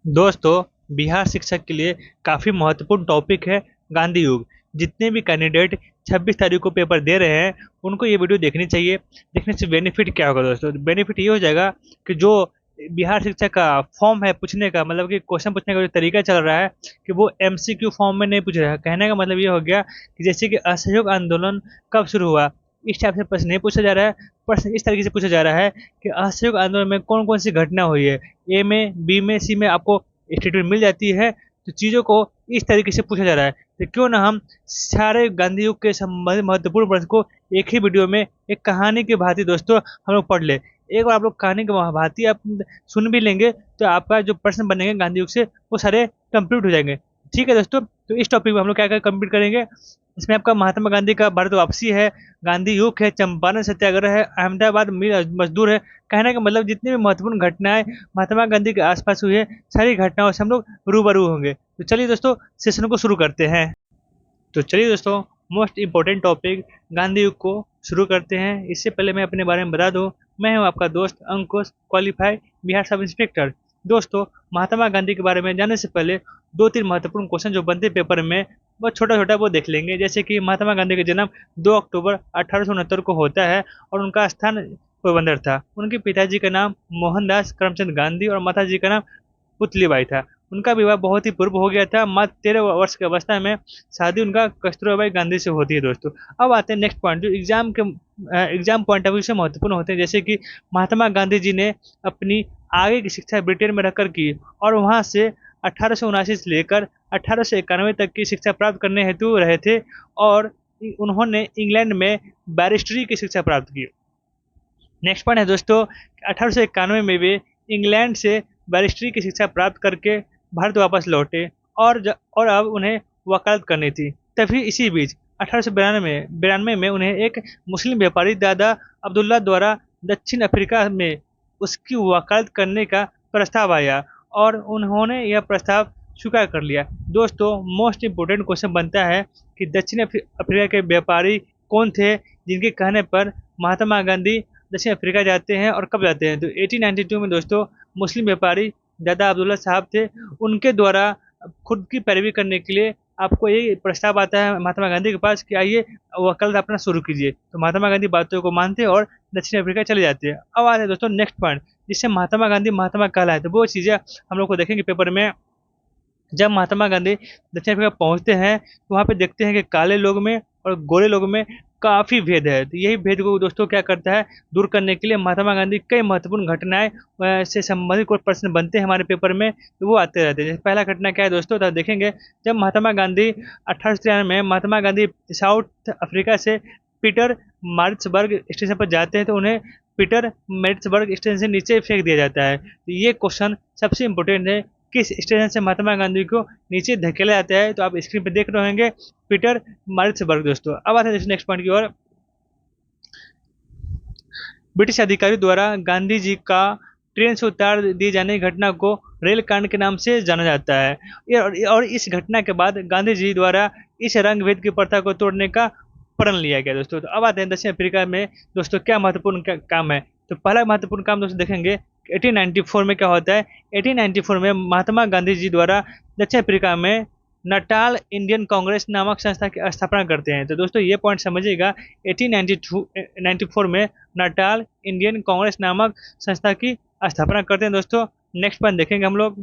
दोस्तों, बिहार शिक्षक के लिए काफ़ी महत्वपूर्ण टॉपिक है गांधी युग। जितने भी कैंडिडेट 26 तारीख को पेपर दे रहे हैं उनको ये वीडियो देखनी चाहिए। देखने से बेनिफिट क्या होगा दोस्तों? बेनिफिट ये हो जाएगा कि जो बिहार शिक्षक का फॉर्म है पूछने का, मतलब कि क्वेश्चन पूछने का जो तरीका चल रहा है कि वो एमसीक्यू फॉर्म में नहीं पूछ रहा है। कहने का मतलब ये हो गया कि जैसे कि असहयोग आंदोलन कब शुरू हुआ, इस टाइप से प्रश्न नहीं पूछा जा रहा है। प्रश्न इस तरीके से पूछा जा रहा है कि असहयोग आंदोलन में कौन कौन सी घटना हुई है। ए में, बी में, सी में आपको स्टेटमेंट मिल जाती है। तो चीज़ों को इस तरीके से पूछा जा रहा है, तो क्यों ना हम सारे गांधी युग के संबंधित महत्वपूर्ण प्रश्न को एक ही वीडियो में एक कहानी की भांति दोस्तों हम लोग पढ़ ले। एक बार आप लोग कहानी की भांति आप सुन भी लेंगे तो आपका जो प्रश्न बनेंगे गांधी युग से वो सारे कंप्लीट हो जाएंगे। ठीक है दोस्तों, तो इस टॉपिक में हम लोग क्या क्या कंप्लीट करेंगे। इसमें आपका महात्मा गांधी का भारत वापसी है, गांधी युग है, चंपारण सत्याग्रह है, अहमदाबाद मिल मजदूर है। कहने का मतलब जितनी भी महत्वपूर्ण घटनाएं महात्मा गांधी के आसपास हुई है सारी घटनाओं से हम लोग रूबरू होंगे। तो चलिए दोस्तों, सेशन को शुरू करते हैं। तो चलिए दोस्तों, मोस्ट इम्पोर्टेंट टॉपिक गांधी युग को शुरू करते हैं। इससे पहले मैं अपने बारे में बता दूं, मैं हूं आपका दोस्त अंकुश, क्वालिफाइड बिहार सब इंस्पेक्टर। दोस्तों, महात्मा गांधी के बारे में जानने से पहले दो तीन महत्वपूर्ण क्वेश्चन जो बनते पेपर में बहुत छोटा छोटा वो देख लेंगे। जैसे कि महात्मा गांधी का जन्म 2 अक्टूबर 1869 को होता है और उनका स्थान पोरबंदर था। उनके पिताजी का नाम मोहनदास करमचंद गांधी और माताजी का नाम पुतलीबाई था। उनका विवाह बहुत ही पूर्व हो गया था। मात्र 13 वर्ष की अवस्था में शादी उनका कस्तूरबाई गांधी से होती है दोस्तों। अब आते हैं नेक्स्ट पॉइंट जो एग्जाम पॉइंट ऑफ व्यू से महत्वपूर्ण होते हैं। जैसे कि महात्मा गांधी जी ने अपनी आगे की शिक्षा ब्रिटेन में रहकर की और वहाँ से 1879 से लेकर 1891 तक की शिक्षा प्राप्त करने हेतु रहे थे और उन्होंने इंग्लैंड में बैरिस्ट्री की शिक्षा प्राप्त की। नेक्स्ट पॉइंट है दोस्तों, 1891 में वे इंग्लैंड से बैरिस्ट्री की शिक्षा प्राप्त करके भारत वापस लौटे और अब उन्हें वकालत करनी थी। तभी इसी बीच 1892 में उन्हें एक मुस्लिम व्यापारी दादा अब्दुल्ला द्वारा दक्षिण अफ्रीका में उसकी वकालत करने का प्रस्ताव आया और उन्होंने यह प्रस्ताव स्वीकार कर लिया। दोस्तों, मोस्ट इम्पोर्टेंट क्वेश्चन बनता है कि दक्षिण अफ्रीका के व्यापारी कौन थे जिनके कहने पर महात्मा गांधी दक्षिण अफ्रीका जाते हैं और कब जाते हैं। तो 1892 में दोस्तों मुस्लिम व्यापारी दादा अब्दुल्ला साहब थे, उनके द्वारा खुद की पैरवी करने के लिए आपको ये प्रस्ताव आता है महात्मा गांधी के पास कि आइए वकालत अपना शुरू कीजिए। तो महात्मा गांधी बातों को मानते हैं और दक्षिण अफ्रीका चले जाते हैं। अब आते हैं दोस्तों नेक्स्ट पॉइंट जिससे महात्मा गांधी महात्मा कहलाए। तो वो चीज़ें हम लोग को देखेंगे पेपर में। जब महात्मा गांधी दक्षिण अफ्रीका पहुंचते हैं तो वहाँ पे देखते हैं कि काले लोग में और गोरे लोग में काफ़ी भेद है। तो यही भेद को दोस्तों क्या करता है, दूर करने के लिए महात्मा गांधी कई महत्वपूर्ण घटनाएं से संबंधित कोई प्रश्न बनते हैं हमारे पेपर में, तो वो आते रहते हैं। जैसे पहला घटना क्या है दोस्तों, तो देखेंगे जब महात्मा गांधी 1893 में महात्मा गांधी साउथ अफ्रीका से पीटर मारिट्सबर्ग स्टेशन पर जाते हैं तो उन्हें पीटर मैरिट्सबर्ग स्टेशन से नीचे फेंक दिया जाता है। तो ये क्वेश्चन सबसे इम्पोर्टेंट है, किस स्टेशन से महात्मा गांधी को नीचे धकेला जाता है। तो आप स्क्रीन पर देख रहे होंगे पीटर मारिट्सबर्ग दोस्तों। अब आते हैं नेक्स्ट पॉइंट की ओर। ब्रिटिश अधिकारी द्वारा गांधी जी का ट्रेन से उतार दिए जाने की घटना को रेल कांड के नाम से जाना जाता है। और इस घटना के बाद गांधी जी द्वारा इस रंग भेद की प्रथा को तोड़ने का प्रण लिया गया दोस्तों। तो अब आते हैं दक्षिण अफ्रीका में दोस्तों क्या महत्वपूर्ण काम है। तो पहला महत्वपूर्ण काम दोस्तों देखेंगे 1894 में क्या होता है। 1894 में महात्मा गांधी जी द्वारा दक्षिण अफ्रीका में नटाल इंडियन कांग्रेस नामक संस्था की स्थापना करते हैं। तो दोस्तों ये पॉइंट समझिएगा, 1894 में नटाल इंडियन कांग्रेस नामक संस्था की स्थापना करते हैं दोस्तों। नेक्स्ट पॉइंट देखेंगे हम लोग।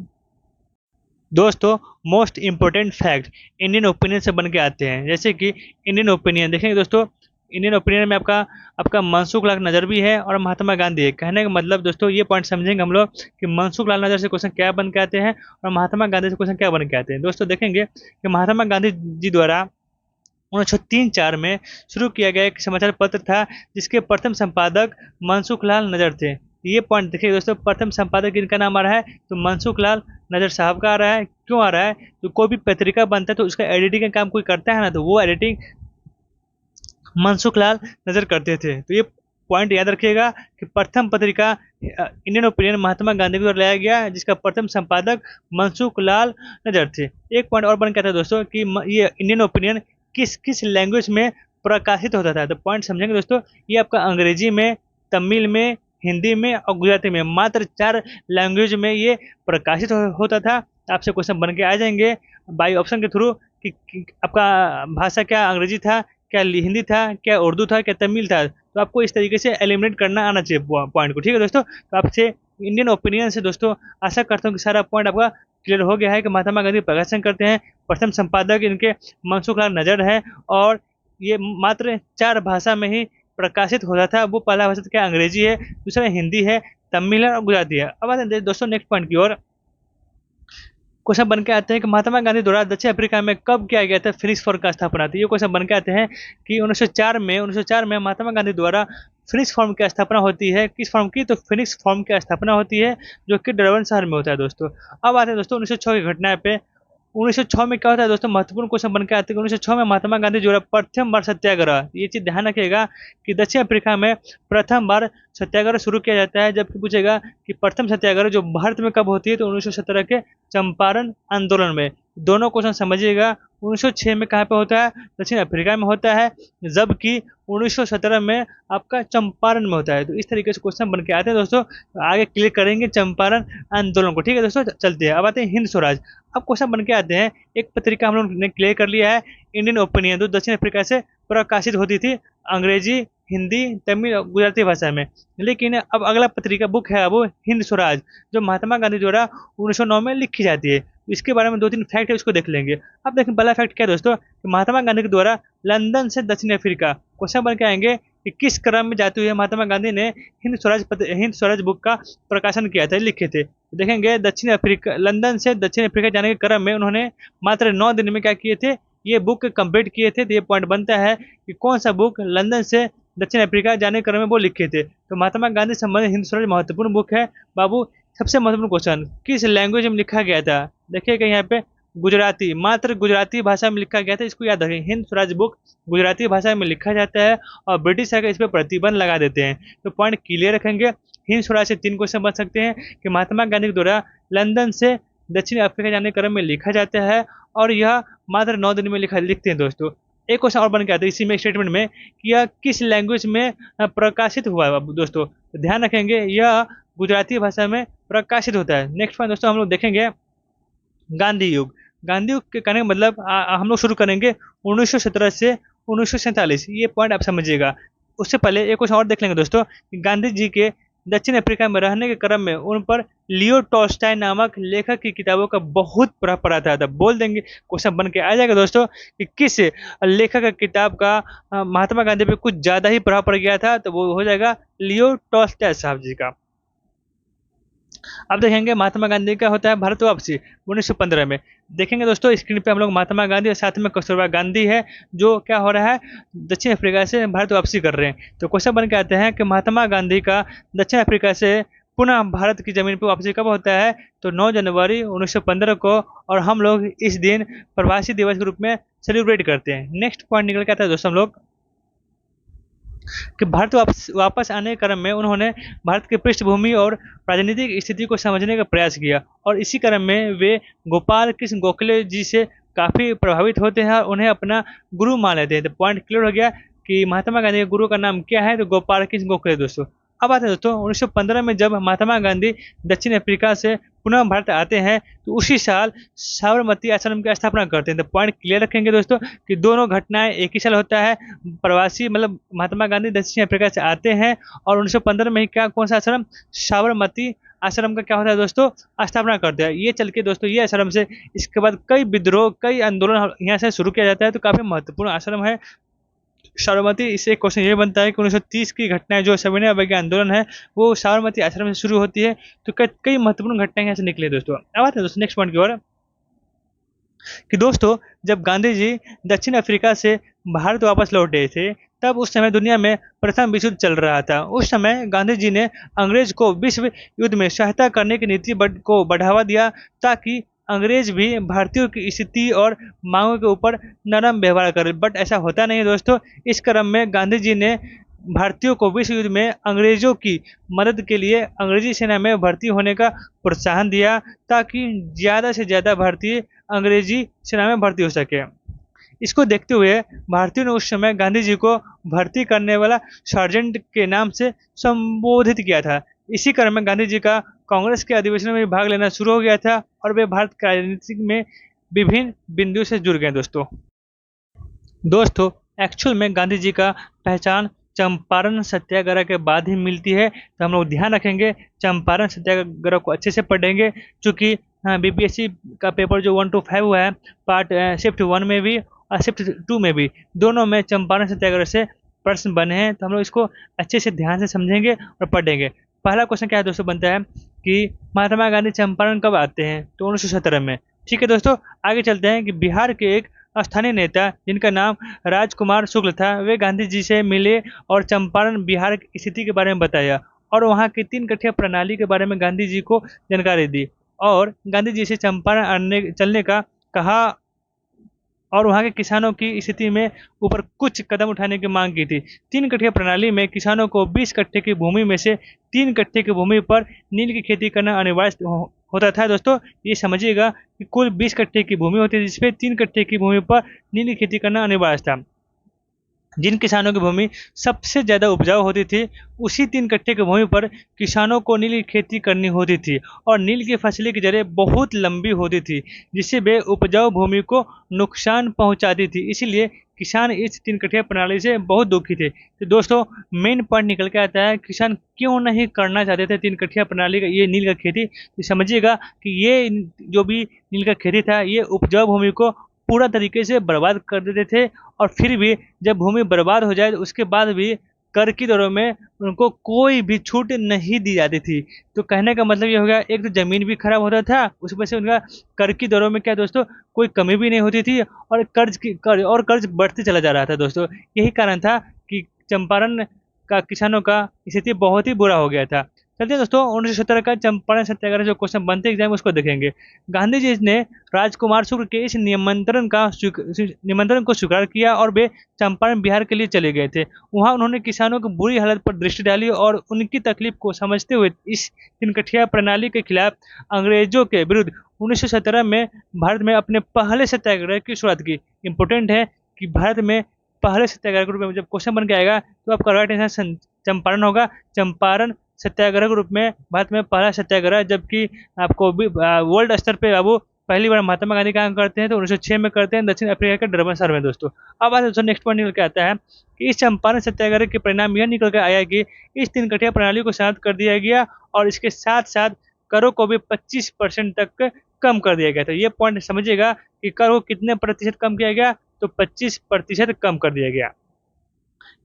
दोस्तों, most important fact Indian opinion से बन के आते हैं। जैसे कि इंडियन ओपिनियन देखेंगे दोस्तों, इंडियन ओपिनियन में आपका मनसुख लाल नजर भी है और महात्मा गांधी है। कहने का मतलब दोस्तों ये पॉइंट समझेंगे हम लोग कि मनसुख लाल नजर से क्वेश्चन क्या बन के आते हैं और महात्मा गांधी से क्वेश्चन क्या बन के आते हैं। दोस्तों देखेंगे कि महात्मा गांधी जी द्वारा 1903-4 में शुरू किया गया एक समाचार पत्र था जिसके प्रथम संपादक मनसुख लाल नजर थे। ये पॉइंट देखिए दोस्तों, प्रथम संपादक इनका नाम आ रहा है तो मनसुख लाल नजर साहब का आ रहा है। क्यों आ रहा है, तो कोई भी पत्रिका बनता है तो उसका एडिटिंग का काम कोई करता है ना, तो वो एडिटिंग मनसुख लाल नजर करते थे। तो ये पॉइंट याद रखिएगा कि प्रथम पत्रिका इंडियन ओपिनियन महात्मा गांधी द्वारा लाया गया जिसका प्रथम संपादक मनसुख लाल नजर थे। एक पॉइंट और बन गया था दोस्तों कि ये इंडियन ओपिनियन किस किस लैंग्वेज में प्रकाशित होता था। तो पॉइंट समझेंगे दोस्तों, ये आपका अंग्रेजी में, तमिल में, हिंदी में और गुजराती में, मात्र 4 लैंग्वेज में ये प्रकाशित होता था। आपसे क्वेश्चन बन के आ जाएंगे बाई ऑप्शन के थ्रू कि आपका भाषा क्या अंग्रेजी था, क्या हिंदी था, क्या उर्दू था, क्या तमिल था। तो आपको इस तरीके से एलिमिनेट करना आना चाहिए पॉइंट को। ठीक है दोस्तों, तो आपसे इंडियन ओपिनियन से दोस्तों आशा करता हूँ कि सारा पॉइंट आपका क्लियर हो गया है कि महात्मा गांधी प्रकाशन करते हैं, प्रथम संपादक इनके मनसुख लाल नजर है, और ये मात्र 4 भाषा में ही प्रकाशित होता था। वो पहला भाषा क्या अंग्रेजी है, दूसरा हिंदी है, तमिल है और गुजराती है। अब आते हैं दोस्तों नेक्स्ट पॉइंट की ओर। क्वेश्चन बन के आते हैं कि महात्मा गांधी द्वारा दक्षिण अफ्रीका में कब किया गया था फिनिक्स फॉर्म का स्थापना थी। ये क्वेश्चन बन के आते हैं कि 1904 में महात्मा गांधी द्वारा फिनिक्स फॉर्म की स्थापना होती है। किस फॉर्म की? तो फिनिक्स फॉर्म की स्थापना होती है, जो कि डरबन शहर में होता है दोस्तों। अब आते हैं दोस्तों 1906 की घटना पे। 1906 में क्या होता है दोस्तों, महत्वपूर्ण क्वेश्चन बन के आते हैं कि 1906 में महात्मा गांधी जो है प्रथम बार सत्याग्रह, ये चीज ध्यान रखिएगा कि दक्षिण अफ्रीका में प्रथम बार सत्याग्रह शुरू किया जाता है। जबकि पूछेगा कि प्रथम सत्याग्रह जो भारत में कब होती है, तो 1917 के चंपारण आंदोलन में। दोनों क्वेश्चन समझिएगा। 1906 में कहाँ पे होता है? दक्षिण अफ्रीका में होता है, जबकि 1917 में आपका चंपारण में होता है। तो इस तरीके से क्वेश्चन बन के आते हैं दोस्तों। आगे क्लियर करेंगे चंपारण आंदोलन को। ठीक है दोस्तों, चलते हैं। अब आते हैं हिंद स्वराज। अब क्वेश्चन बन के आते हैं, एक पत्रिका हम लोग ने क्लियर कर लिया है, इंडियन ओपिनियन, जो दक्षिण अफ्रीका से प्रकाशित होती थी अंग्रेजी, हिंदी, तमिल और गुजराती भाषा में। लेकिन अब अगला पत्रिका बुक है वो हिंद स्वराज, जो महात्मा गांधी द्वारा 1909 में लिखी जाती है। इसके बारे में 2-3 फैक्ट है, उसको देख लेंगे। अब देखें पहला फैक्ट क्या है दोस्तों, कि महात्मा गांधी के द्वारा लंदन से दक्षिण अफ्रीका, क्वेश्चन बन के आएंगे कि किस क्रम में जाते हुए महात्मा गांधी ने हिंद स्वराज बुक का प्रकाशन किया था, लिखे थे। तो देखेंगे दक्षिण अफ्रीका, लंदन से दक्षिण अफ्रीका जाने के क्रम में उन्होंने मात्र 9 दिन में क्या किए थे, ये बुक कंप्लीट किए थे। तो ये पॉइंट बनता है कि कौन सा बुक लंदन से दक्षिण अफ्रीका जाने के क्रम में वो लिखे थे। तो महात्मा गांधी संबंधित हिंद स्वराज महत्वपूर्ण बुक है बाबू। सबसे महत्वपूर्ण क्वेश्चन, किस लैंग्वेज में लिखा गया था? देखिएगा यहाँ पे गुजराती, मात्र गुजराती भाषा में लिखा गया था। इसको याद रखें, हिंद स्वराज बुक गुजराती भाषा में लिखा जाता है और ब्रिटिश सरकार इस पर प्रतिबंध लगा देते हैं। तो पॉइंट क्लियर रखेंगे। हिंद स्वराज से 3 क्वेश्चन बन सकते हैं कि महात्मा गांधी के द्वारा लंदन से दक्षिण अफ्रीका जाने के क्रम में लिखा जाता है, और यह मात्र 9 दिन में लिखते हैं दोस्तों। एक क्वेश्चन और बन के आता है इसी में स्टेटमेंट में कि यह किस लैंग्वेज में प्रकाशित हुआ है दोस्तों। तो ध्यान रखेंगे, यह गुजराती भाषा में प्रकाशित होता है। नेक्स्ट पॉइंट दोस्तों हम लोग देखेंगे गांधी युग। गांधी युग के कहने का मतलब हम लोग शुरू करेंगे 1917 से 1947। ये पॉइंट आप समझिएगा। उससे पहले एक क्वेश्चन और देख लेंगे दोस्तों कि गांधी जी के दक्षिण अफ्रीका में रहने के क्रम में उन पर लियो टॉल्स्टॉय नामक लेखक की किताबों का बहुत प्रभाव पड़ा था। बोल देंगे, क्वेश्चन बन के आ जाएगा दोस्तों कि किस लेखक की किताब का महात्मा गांधी पे कुछ ज्यादा ही प्रभाव पड़ गया था, तो वो हो जाएगा लियो टॉल्स्टॉय साहब जी का। अब देखेंगे महात्मा गांधी का होता है भारत वापसी 1915 में। देखेंगे दोस्तों स्क्रीन पे हम लोग महात्मा गांधी और साथ में कस्तूरबा गांधी है, जो क्या हो रहा है, दक्षिण अफ्रीका से भारत वापसी कर रहे हैं। तो क्वेश्चन बन के आते हैं कि महात्मा गांधी का दक्षिण अफ्रीका से पुनः भारत की जमीन पर वापसी कब होता है? तो 9 जनवरी 1915 को, और हम लोग इस दिन प्रवासी दिवस के रूप में सेलिब्रेट करते हैं। नेक्स्ट पॉइंट निकल के आता है दोस्तों हम लोग कि भारत वापस आने के क्रम में उन्होंने भारत की पृष्ठभूमि और राजनीतिक स्थिति को समझने का प्रयास किया, और इसी क्रम में वे गोपाल कृष्ण गोखले जी से काफ़ी प्रभावित होते हैं और उन्हें अपना गुरु मान लेते हैं। तो पॉइंट क्लियर हो गया कि महात्मा गांधी के गुरु का नाम क्या है, तो गोपाल कृष्ण गोखले दोस्तों। अब आते हैं दोस्तों 1915 में जब महात्मा गांधी दक्षिण अफ्रीका से पुनः भारत आते हैं, तो उसी साल साबरमती आश्रम की स्थापना करते हैं। तो पॉइंट क्लियर रखेंगे दोस्तों कि दोनों घटनाएं एक ही साल होता है। प्रवासी मतलब महात्मा गांधी दक्षिण अफ्रीका से आते हैं, और 1915 में ही क्या, कौन सा आश्रम, साबरमती आश्रम का क्या होता है दोस्तों, स्थापना करते हैं। ये चल के दोस्तों ये आश्रम से इसके बाद कई विद्रोह, कई आंदोलन यहाँ से शुरू किया जाता है। तो काफी महत्वपूर्ण आश्रम है साबरमती। इससे एक क्वेश्चन ये बनता है कि 1930 की घटनाएं जो सविनय अवज्ञा आंदोलन है, वो साबरमती आश्रम से शुरू होती है। तो कई महत्वपूर्ण घटनाएं यहाँ से निकले दोस्तों। अब आते हैं दोस्तों नेक्स्ट पॉइंट की ओर कि दोस्तों जब गांधी जी दक्षिण अफ्रीका से भारत वापस लौटे थे, तब उस समय दुनिया में प्रथम विश्व युद्ध चल रहा था। उस समय गांधी जी ने अंग्रेज को विश्व युद्ध में सहायता करने की नीति को बढ़ावा दिया, ताकि अंग्रेज भी भारतीयों की स्थिति और मांगों के ऊपर नरम व्यवहार करे। बट ऐसा होता नहीं दोस्तों। इस क्रम में गांधी जी ने भारतीयों को विश्व युद्ध में अंग्रेजों की मदद के लिए अंग्रेजी सेना में भर्ती होने का प्रोत्साहन दिया, ताकि ज़्यादा से ज़्यादा भारतीय अंग्रेजी सेना में भर्ती हो सके। इसको देखते हुए भारतीयों ने उस समय गांधी जी को भर्ती करने वाला सार्जेंट के नाम से संबोधित किया था। इसी क्रम में गांधी जी का कांग्रेस के अधिवेशन में भाग लेना शुरू हो गया था और वे भारत की राजनीति में विभिन्न बिंदुओं से जुड़ गए। दोस्तों एक्चुअल में गांधी जी का पहचान चंपारण सत्याग्रह के बाद ही मिलती है, तो हम लोग ध्यान रखेंगे, चंपारण सत्याग्रह को अच्छे से पढ़ेंगे। चूँकि बीपीएससी का पेपर जो 1 to 5 हुआ है, पार्ट शिफ्ट 1 में भी और शिफ्ट 2 में भी, दोनों में चंपारण सत्याग्रह से प्रश्न बने हैं, तो हम लोग इसको अच्छे से ध्यान से समझेंगे और पढ़ेंगे। पहला क्वेश्चन क्या है दोस्तों, बनता है कि महात्मा गांधी चंपारण कब आते हैं, तो 1917 में। ठीक है दोस्तों, आगे चलते हैं कि बिहार के एक स्थानीय नेता जिनका नाम राजकुमार शुक्ल था, वे गांधी जी से मिले और चंपारण बिहार की स्थिति के बारे में बताया और वहाँ की 3 कठिया प्रणाली के बारे में गांधी जी को जानकारी दी और गांधी जी से चंपारण चलने का कहा और वहाँ के किसानों की स्थिति में ऊपर कुछ कदम उठाने की मांग की थी। 3 कठिया प्रणाली में किसानों को 20 कट्ठे की भूमि में से 3 कट्ठे की भूमि पर नील की खेती करना अनिवार्य होता था। दोस्तों ये समझिएगा कि कुल 20 कट्ठे की भूमि होती है जिसमें 3 कट्ठे की भूमि पर नील की खेती करना अनिवार्य था। जिन किसानों की भूमि सबसे ज़्यादा उपजाऊ होती थी, उसी 3 कट्ठे की भूमि पर किसानों को नील की खेती करनी होती थी और नील की फसलें की जड़ें बहुत लंबी होती थी जिससे वे उपजाऊ भूमि को नुकसान पहुंचाती थी। इसीलिए किसान इस 3 कट्ठे प्रणाली से बहुत दुखी थे। तो दोस्तों मेन पॉइंट निकल के आता है, किसान क्यों नहीं करना चाहते थे 3 कट्ठा प्रणाली का ये नील का खेती। तो समझिएगा कि ये जो भी नील का खेती था, ये उपजाऊ भूमि को पूरा तरीके से बर्बाद कर देते थे और फिर भी जब भूमि बर्बाद हो जाए तो उसके बाद भी कर की दरों में उनको कोई भी छूट नहीं दी जाती थी। तो कहने का मतलब ये हो गया, एक तो ज़मीन भी खराब होता था, उस वजह से उनका कर की दरों में क्या दोस्तों कोई कमी भी नहीं होती थी और कर्ज बढ़ते चला जा रहा था। दोस्तों यही कारण था कि चंपारण का किसानों का स्थिति बहुत ही बुरा हो गया था। चलिए दोस्तों 1917 का चंपारण सत्याग्रह जो क्वेश्चन बनते एग्जाम उसको देखेंगे। गांधी जी ने राजकुमार शुक्ल के इस निमंत्रण को स्वीकार किया और वे चंपारण बिहार के लिए चले गए थे। वहां उन्होंने किसानों की बुरी हालत पर दृष्टि डाली और उनकी तकलीफ को समझते हुए इस 3 कट्ठा प्रणाली के खिलाफ अंग्रेजों के विरुद्ध 1917 में भारत में अपने पहले सत्याग्रह की शुरुआत की। इंपॉर्टेंट है कि भारत में पहले सत्याग्रह के रूप में जब क्वेश्चन बन के आएगा तो आपका राइट आंसर चंपारण होगा। चंपारण सत्याग्रह के रूप में भारत में पहला सत्याग्रह, जबकि आपको वर्ल्ड स्तर पे बाबू पहली बार महात्मा गांधी कहाँ करते हैं, तो 1906 में करते हैं दक्षिण अफ्रीका के डरबन शहर में। दोस्तों अब आज दोस्तों नेक्स्ट पॉइंट निकल के आता है कि इस चंपारण सत्याग्रह के परिणाम यह निकल के आया कि इस 3 कट्ठा प्रणाली को समाप्त कर दिया गया और इसके साथ साथ करों को भी 25% तक कम कर दिया गया था। ये पॉइंट समझिएगा कि कर को कितने प्रतिशत कम किया गया, तो 25% कम कर दिया गया।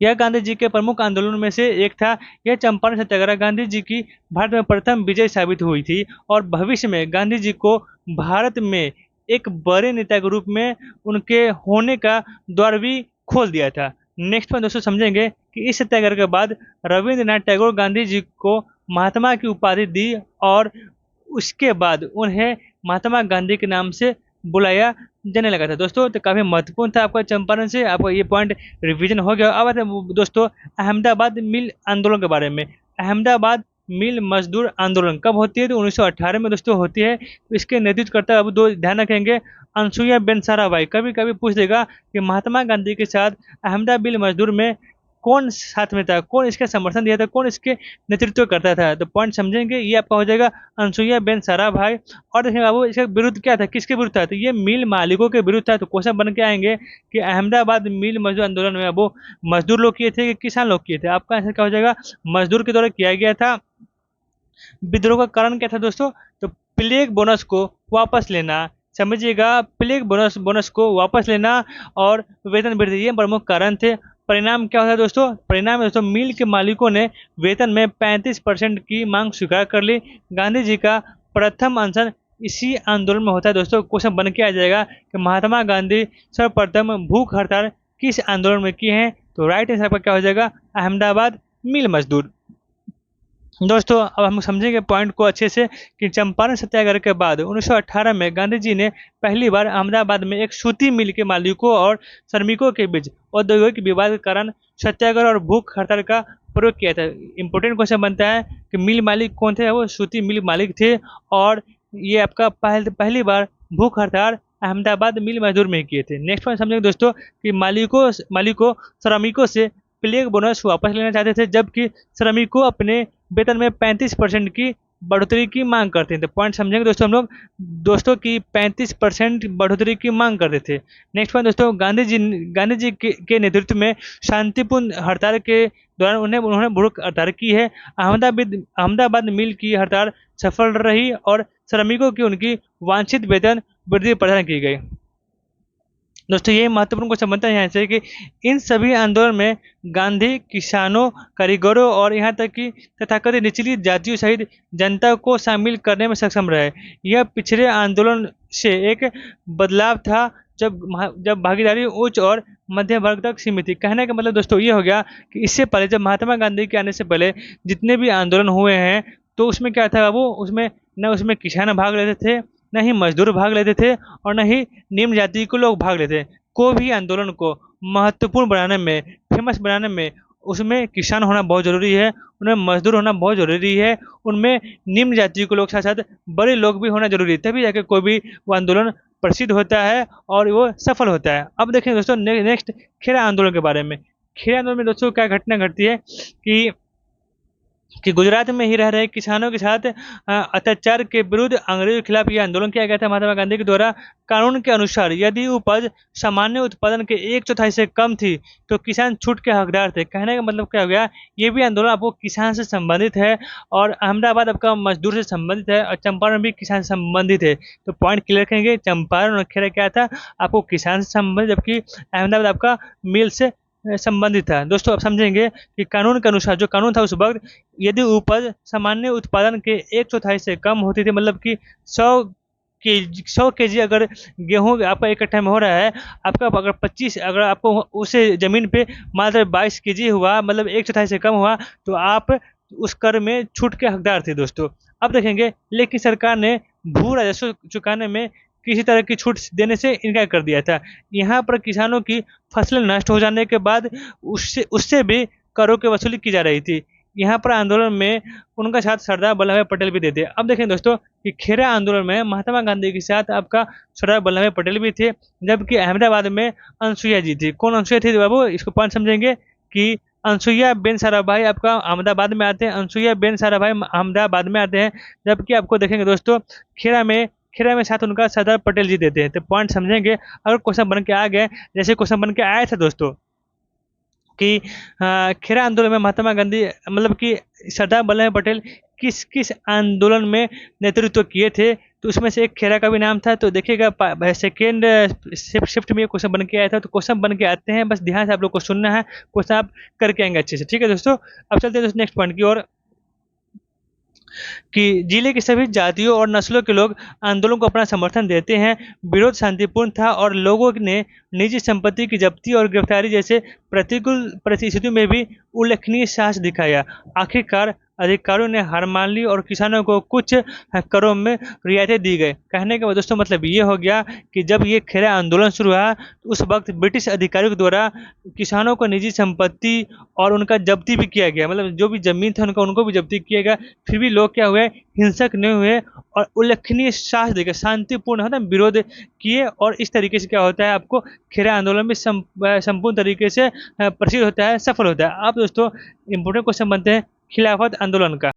यह गांधी जी के प्रमुख आंदोलन में से एक था। यह चंपारण सत्याग्रह गांधी जी की भारत में प्रथम विजय साबित हुई थी और भविष्य में गांधी जी को भारत में एक बड़े नेता के रूप में उनके होने का द्वार भी खोल दिया था। नेक्स्ट में दोस्तों समझेंगे कि इस सत्याग्रह के बाद रविंद्रनाथ टैगोर गांधी जी को महात्मा की उपाधि दी और उसके बाद उन्हें महात्मा गांधी के नाम से बुलाया जाने लगा था। दोस्तों तो काफ़ी महत्वपूर्ण था आपका चंपारण से, आपका ये पॉइंट रिवीजन हो गया। अब आते हैं दोस्तों अहमदाबाद मिल आंदोलन के बारे में। अहमदाबाद मिल मजदूर आंदोलन कब होती है, तो 1918 में दोस्तों होती है। तो इसके नेतृत्व करता है, अब दो ध्यान रखेंगे, अनसुईया बेन साराभाई। कभी कभी पूछ देगा कि महात्मा गांधी के साथ अहमदाबाद मिल मजदूर में कौन साथ में था, कौन इसका समर्थन दिया था, कौन इसके नेतृत्व करता था। तो पॉइंट समझेंगे, ये आपका हो जाएगा अनसुईया बेन साराभाई। और देखेंगे बाबू इसका विरुद्ध क्या था, किसके विरुद्ध था, तो ये मिल मालिकों के विरुद्ध था। तो क्वेश्चन बन के आएंगे कि अहमदाबाद मिल मजदूर आंदोलन में वो मजदूर लोग किए थे कि किसान लोग किए थे। आपका आंसर क्या हो जाएगा, मजदूर के द्वारा किया गया था। विद्रोह का कारण क्या था दोस्तों, तो प्लेग बोनस को वापस लेना। समझिएगा, प्लेग बोनस को वापस लेना और वेतन वृद्धि, ये प्रमुख कारण थे। परिणाम क्या होता है दोस्तों, परिणाम दोस्तों मिल के मालिकों ने वेतन में 35% की मांग स्वीकार कर ली। गांधी जी का प्रथम अनशन इसी आंदोलन में होता है। दोस्तों क्वेश्चन बन के आ जाएगा कि महात्मा गांधी सर्वप्रथम भूख हड़ताल किस आंदोलन में किए हैं, तो राइट आंसर आपका क्या हो जाएगा, अहमदाबाद मिल मजदूर। दोस्तों अब हम समझेंगे पॉइंट को अच्छे से कि चंपारण सत्याग्रह के बाद 1918 में गांधी जी ने पहली बार अहमदाबाद में एक सूती मिल के मालिकों और श्रमिकों के बीच औद्योगिक विवाद के कारण सत्याग्रह और भूख हड़ताल का प्रयोग किया था। इंपॉर्टेंट क्वेश्चन बनता है कि मिल मालिक कौन थे, वो सूती मिल मालिक थे और ये आपका पहली बार भूख हड़ताल अहमदाबाद मिल मजदूर में किए थे। नेक्स्ट पॉइंट समझेंगे दोस्तों कि मालिकों श्रमिकों से प्लेग बोनस वापस लेना चाहते थे, जबकि श्रमिकों अपने वेतन में 35% की बढ़ोतरी की मांग करते थे। पॉइंट समझेंगे दोस्तों हम लोग दोस्तों की 35% बढ़ोतरी की मांग करते थे। नेक्स्ट पॉइंट दोस्तों, गांधी जी के नेतृत्व में शांतिपूर्ण हड़ताल के दौरान उन्होंने भूख हड़ताल की है। अहमदाबाद मिल की हड़ताल सफल रही और श्रमिकों की उनकी वांछित वेतन वृद्धि प्रदान की गई। दोस्तों ये महत्वपूर्ण क्वेश्चन बनता है यहाँ से कि इन सभी आंदोलन में गांधी किसानों, कारीगरों और यहाँ तक कि तथाकथित निचली जातियों सहित जनता को शामिल करने में सक्षम रहे। यह पिछले आंदोलन से एक बदलाव था जब भागीदारी उच्च और मध्यम वर्ग तक सीमित थी। कहने का मतलब दोस्तों ये हो गया कि इससे पहले जब महात्मा गांधी के आने से पहले जितने भी आंदोलन हुए हैं तो उसमें क्या था, वो उसमें किसान भाग लेते थे, न ही मजदूर भाग लेते थे और न ही निम्न जाति के लोग भाग लेते। कोई भी आंदोलन को महत्वपूर्ण बनाने में, फेमस बनाने में उसमें किसान होना बहुत ज़रूरी है, उनमें मजदूर होना बहुत ज़रूरी है, उनमें निम्न जाति के लोग साथ साथ बड़े लोग भी होना जरूरी है, तभी जाके कोई भी वो आंदोलन प्रसिद्ध होता है और वो सफल होता है। अब देखें दोस्तों नेक्स्ट खेरा आंदोलन के बारे में। खेरा आंदोलन में दोस्तों क्या घटना घटती है कि गुजरात में ही रह रहे किसानों के साथ अत्याचार के विरुद्ध अंग्रेजों के खिलाफ यह आंदोलन किया गया था महात्मा गांधी के द्वारा। कानून के अनुसार यदि उपज सामान्य उत्पादन के 1/4 से कम थी तो किसान छूट के हकदार थे। कहने का मतलब क्या हो गया, ये भी आंदोलन आपको किसान से संबंधित है और अहमदाबाद आपका मजदूर से संबंधित है और चंपारण भी किसान से संबंधित है। तो पॉइंट क्लियर करेंगे, चंपारण और खेड़ा क्या था, आपको किसान से संबंधित, जबकि अहमदाबाद आपका मिल से संबंधित था। दोस्तों अब समझेंगे कि कानून के अनुसार जो कानून था उस वक्त, यदि उपज सामान्य उत्पादन के 1/4 से कम होती थी, मतलब कि 100 केजी अगर गेहूं आपका एक कट्ठा में हो रहा है, आपका अगर 25 अगर आपको उसे जमीन पे मात्र 22 केजी हुआ, मतलब 1/4 से कम हुआ, तो आप उस कर में छूट के हकदार थे। दोस्तों अब देखेंगे, लेकिन सरकार ने भू राजस्व चुकाने में किसी तरह की छूट देने से इनकार कर दिया था। यहाँ पर किसानों की फसलें नष्ट हो जाने के बाद उससे भी करों की वसूली की जा रही थी। यहाँ पर आंदोलन में उनका साथ सरदार वल्लभ भाई पटेल भी देते। अब देखें दोस्तों कि खेरा आंदोलन में महात्मा गांधी के साथ आपका सरदार वल्लभ भाई पटेल भी थे, जबकि अहमदाबाद में अनसुईया जी थी। कौन अनसुईया थी बाबू, इसको पॉइंट समझेंगे कि अनसुईया बेन साराभाई आपका अहमदाबाद में आते हैं, अनसुईया बेन साराभाई अहमदाबाद में आते हैं, जबकि आपको देखेंगे दोस्तों खेरा में साथ उनका सरदार पटेल जी देते हैं। तो पॉइंट समझेंगे। अगर क्वेश्चन बन के आ गए, जैसे क्वेश्चन बन के आया था दोस्तों कि खेरा आंदोलन में महात्मा गांधी मतलब कि सरदार वल्लभ भाई पटेल किस किस आंदोलन में नेतृत्व किए थे, तो उसमें से एक खेरा का भी नाम था। तो देखिएगा सेकेंड शिफ्ट में क्वेश्चन बन के आया था। तो क्वेश्चन बन के आते हैं, बस ध्यान से आप लोग को सुनना है, क्वेश्चन आप करके आएंगे अच्छे से, ठीक है दोस्तों। अब चलते हैं दोस्तों नेक्स्ट पॉइंट की ओर कि जिले के सभी जातियों और नस्लों के लोग आंदोलन को अपना समर्थन देते हैं। विरोध शांतिपूर्ण था और लोगों ने निजी संपत्ति की जब्ती और गिरफ्तारी जैसे प्रतिकूल परिस्थितियों में भी उल्लेखनीय साहस दिखाया। आखिरकार अधिकारियों ने हार मान ली और किसानों को कुछ करों में रियायतें दी गई। कहने का दोस्तों मतलब ये हो गया कि जब ये खेरा आंदोलन शुरू हुआ तो उस वक्त ब्रिटिश अधिकारियों के द्वारा किसानों को निजी संपत्ति और उनका जब्ती भी किया गया, मतलब जो भी जमीन था उनको भी जब्ती किया गया। फिर भी लोग क्या हुए, हिंसक नहीं हुए और उल्लेखनीय साहस देकर शांतिपूर्ण होता विरोध किए। और इस तरीके से क्या होता है, आपको खेरा आंदोलन में संपूर्ण तरीके से प्रसिद्ध होता है, सफल होता है। आप दोस्तों इंपोर्टेंट क्वेश्चन बनते हैं खिलाफत आंदोलन का।